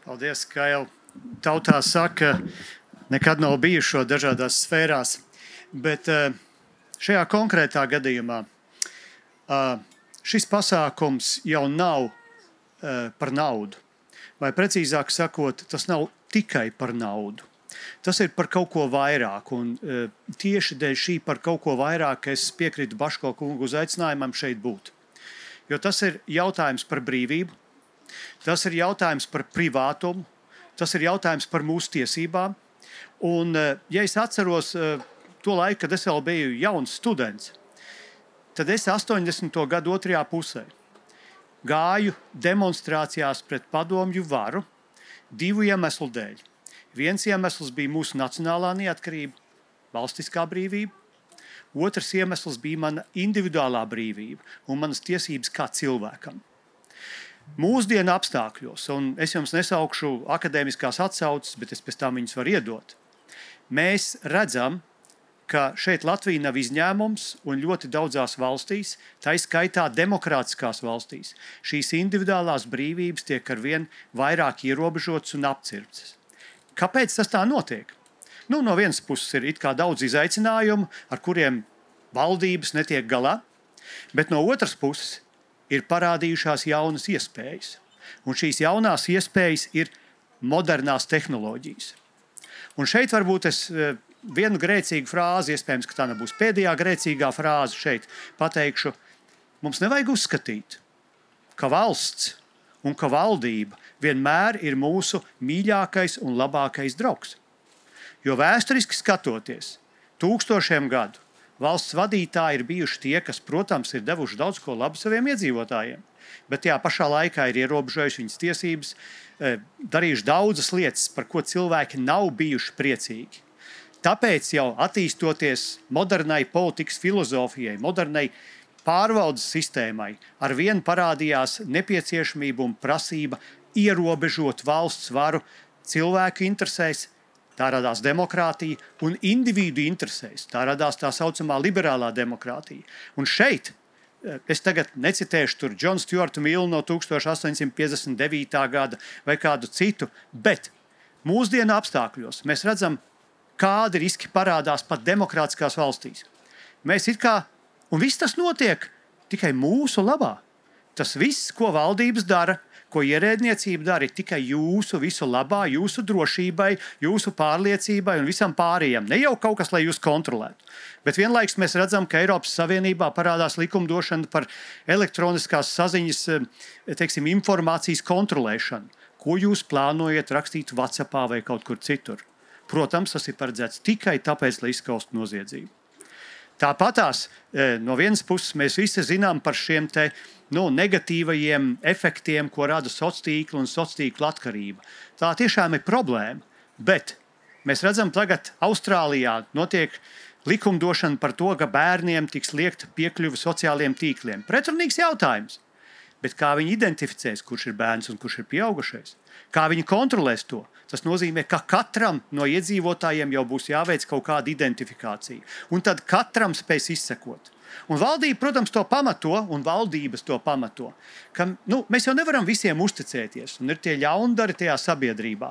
Paldies, kā jau tautā saka, nekad nav bijušo dažādās sfērās, bet šajā konkrētā gadījumā šis pasākums jau nav par naudu. Vai precīzāk sakot, tas nav tikai par naudu. Tas ir par kaut ko vairāk, un tieši dēļ šī par kaut ko vairāk es piekrītu Baško kungu uzaicinājumam šeit būt. Jo tas ir jautājums par brīvību, tas ir jautājums par privātumu, tas ir jautājums par mūsu tiesībām. Un, ja es atceros to laiku, kad es vēl biju jauns students, tad es 80. gadu otrajā pusē gāju demonstrācijās pret padomju varu divu iemeslu dēļ. Viens iemesls bija mūsu nacionālā neatkarība, valstiskā brīvība. Otrs iemesls bija mana individuālā brīvība un manas tiesības kā cilvēkam. Mūsdienu apstākļos, un es jums nesaukšu akadēmiskās atsauces, bet es pēc tam viņus varu iedot, mēs redzam, ka šeit Latvija nav izņēmums un ļoti daudzās valstīs, tā skaitā demokrātiskās valstīs, šīs individuālās brīvības tiek arvien vairāk ierobežotas un apcirptas. Kāpēc tas tā notiek? No vienas puses ir it kā daudz izaicinājumu, ar kuriem valdības netiek galā, bet no otras puses ir parādījušās jaunas iespējas. Un šīs jaunās iespējas ir modernās tehnoloģijas. Un šeit varbūt es vienu grēcīgu frāzi, iespējams, ka tā nebūs pēdējā grēcīgā frāze šeit, pateikšu, mums nevajag uzskatīt, ka valsts un ka valdība vienmēr ir mūsu mīļākais un labākais draugs. Jo vēsturiski skatoties, tūkstošiem gadu valsts vadītāji ir bijuši tie, kas, protams, ir devuši daudz ko labu saviem iedzīvotājiem, bet tajā pašā laikā ir ierobežojuši viņas tiesības, darījuši daudzas lietas, par ko cilvēki nav bijuši priecīgi. Tāpēc jau attīstoties modernai politikas filozofijai, modernai pārvaldes sistēmai, arvien parādījās nepieciešamība un prasība ierobežot valsts varu cilvēku interesēs. Tā radās demokrātija un individu interesēs. Tā radās tā saucamā liberālā demokrātija. Un šeit, es tagad necitēšu tur John Stuart Millu no 1859. gada vai kādu citu, bet mūsdienu apstākļos mēs redzam, kādi riski parādās pat demokrātiskās valstīs. Mēs it kā, un viss tas notiek tikai mūsu labā. Tas viss, ko valdības dara, ko ierēdniecība dara, ir tikai jūsu visu labā, jūsu drošībai, jūsu pārliecībai un visam pārējiem. Ne jau kaut kas, lai jūs kontrolētu. Bet vienlaikus mēs redzam, ka Eiropas Savienībā parādās likumdošana par elektroniskās saziņas, teiksim, informācijas kontrolēšanu. Ko jūs plānojat rakstīt WhatsAppā vai kaut kur citur? Protams, tas ir paredzēts tikai tāpēc, lai izskaustu noziedzību. Tāpatās no vienas puses mēs visi zinām par šiem te negatīvajiem efektiem, ko rada sociālo un sociālo atkarība. Tā tiešām ir problēma, bet mēs redzam tagad Austrālijā notiek likumdošana par to, ka bērniem tiks liekta piekļuve sociālajiem tīkliem. Pretrunīgs jautājums, bet kā viņi identificēs, kurš ir bērns un kurš ir pieaugušais? Kā viņi kontrolēs to? Tas nozīmē, ka katram no iedzīvotājiem jau būs jāveic kaut kāda identifikācija. Un tad katram spēs izsekot. Un valdība, protams, to pamato, un valdības to pamato, ka mēs jau nevaram visiem uzticēties, un ir tie ļaundari tajā sabiedrībā.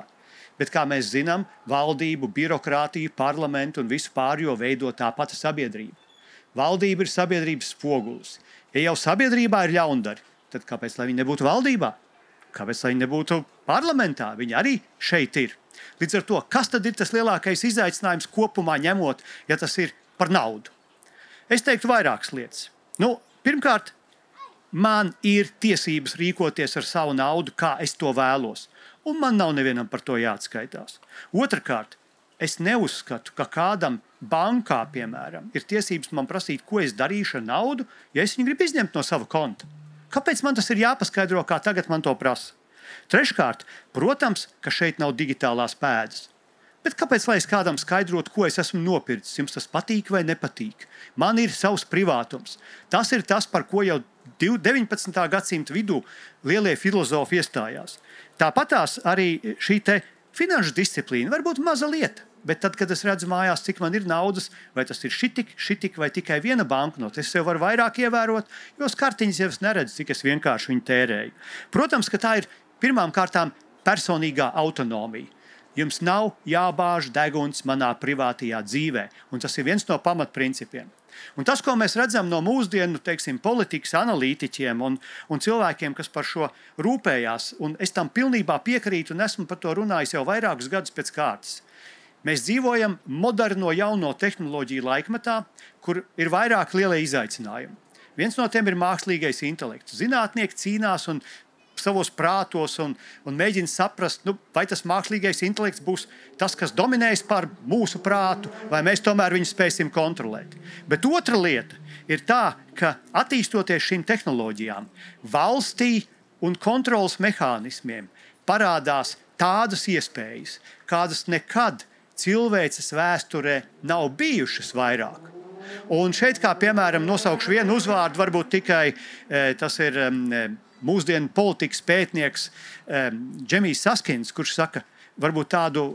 Bet, kā mēs zinām, valdību, birokrātiju, parlamentu un visu pārējo veido tā pati sabiedrība. Valdība ir sabiedrības spogulis. Ja jau sabiedrībā ir ļaundari, tad kāpēc, lai viņi nebūtu valdībā? Kāpēc, lai viņi nebūtu parlamentā? Viņi arī šeit ir. Līdz ar to, kas tad ir tas lielākais izaicinājums kopumā ņemot, ja tas ir par naudu? Es teiktu vairākas lietas. Pirmkārt, man ir tiesības rīkoties ar savu naudu, kā es to vēlos. Un man nav nevienam par to jāatskaitās. Otrakārt, es neuzskatu, ka kādam bankā, piemēram, ir tiesības man prasīt, ko es darīšu ar naudu, ja es viņu gribu izņemt no sava konta. Kāpēc man tas ir jāpaskaidro, kā tagad man to prasa? Treškārt, protams, ka šeit nav digitālās pēdas. Bet kāpēc, lai es kādam skaidrotu, ko es esmu nopircis? Jums tas patīk vai nepatīk? Man ir savs privātums. Tas ir tas, par ko jau 19. gadsimta vidū lielie filozofi iestājās. Tāpatās arī šī te finanšu disciplīna var būt maza lieta. Bet tad, kad es redzu mājās, cik man ir naudas, vai tas ir šitik vai tikai viena banknote, es sev varu vairāk ievērot, jo kartiņas jau es neredzu, cik es vienkārši viņu tērēju. Protams, ka tā ir pirmām kārtām personīgā autonomija. Jums nav jābāž deguns manā privātajā dzīvē. Un tas ir viens no pamatprincipiem. Un tas, ko mēs redzam no mūsdienu, teiksim, politikas analītiķiem un cilvēkiem, kas par šo rūpējās, un es tam pilnībā piekrītu un esmu par to runājis jau vairākus gadus pēc kārtas. Mēs dzīvojam moderno jauno tehnoloģiju laikmetā, kur ir vairāk lielie izaicinājumi. Viens no tiem ir mākslīgais intelekts. Zinātnieki cīnās un savos prātos un mēģina saprast, vai tas mākslīgais intelekts būs tas, kas dominēs pār mūsu prātu, vai mēs tomēr viņu spēsim kontrolēt. Bet otra lieta ir tā, ka attīstoties šīm tehnoloģijām, valstī un kontrolas mehānismiem parādās tādas iespējas, kādas nekad cilvēces vēsturē nav bijušas vairāk. Un šeit, kā piemēram, nosaukšu vienu uzvārdu, varbūt tikai tas ir mūsdienu politikas pētnieks Džemijs Saskins, kurš saka, varbūt tādu,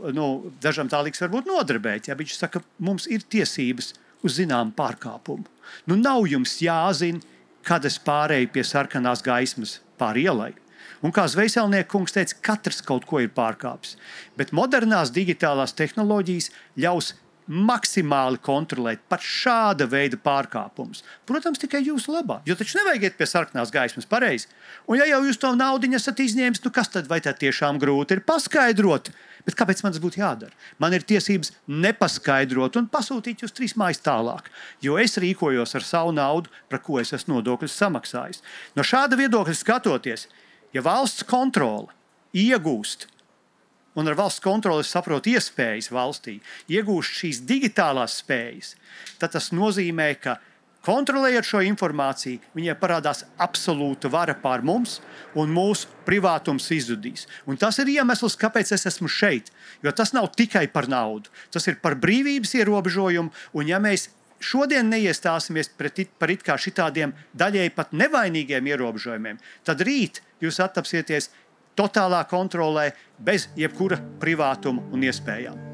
dažam tā liks varbūt nodarbēt, ja viņš saka, mums ir tiesības uz zinām pārkāpumu. Nav jums jāzina, kad es pārēju pie sarkanās gaismas pār ielai. Un kā Zvejselnieka kungs teica, katrs kaut ko ir pārkāpis. Bet modernās digitālās tehnoloģijas ļaus maksimāli kontrolēt pat šāda veida pārkāpumus. Protams, tikai jūsu labā, jo taču nevajag iet pie sarkanās gaismas pareizi. Un ja jau jūs to naudiņu esat izņēmis, kas tad vai tā tiešām grūti ir paskaidrot? Bet kāpēc man tas būtu jādara? Man ir tiesības nepaskaidrot un pasūtīt jūs 3 mājas tālāk, jo es rīkojos ar savu naudu, par ko es esmu nodokļus samaksājis. No šāda viedokļa skatoties, ja valsts kontrole iegūst, un ar valsts kontroli saprotu iespējas valstī, iegūst šīs digitālās spējas, tad tas nozīmē, ka kontrolējot šo informāciju, viņai parādās absolūta vara pār mums, un mūsu privātums izzudīs. Un tas ir iemesls, kāpēc es esmu šeit, jo tas nav tikai par naudu. Tas ir par brīvības ierobežojumu, un ja mēs šodien neiestāsimies par it kā šitādiem daļēji pat nevainīgiem ierobežojumiem, tad rīt jūs attapsieties totālā kontrolē bez jebkura privātuma un iespējām.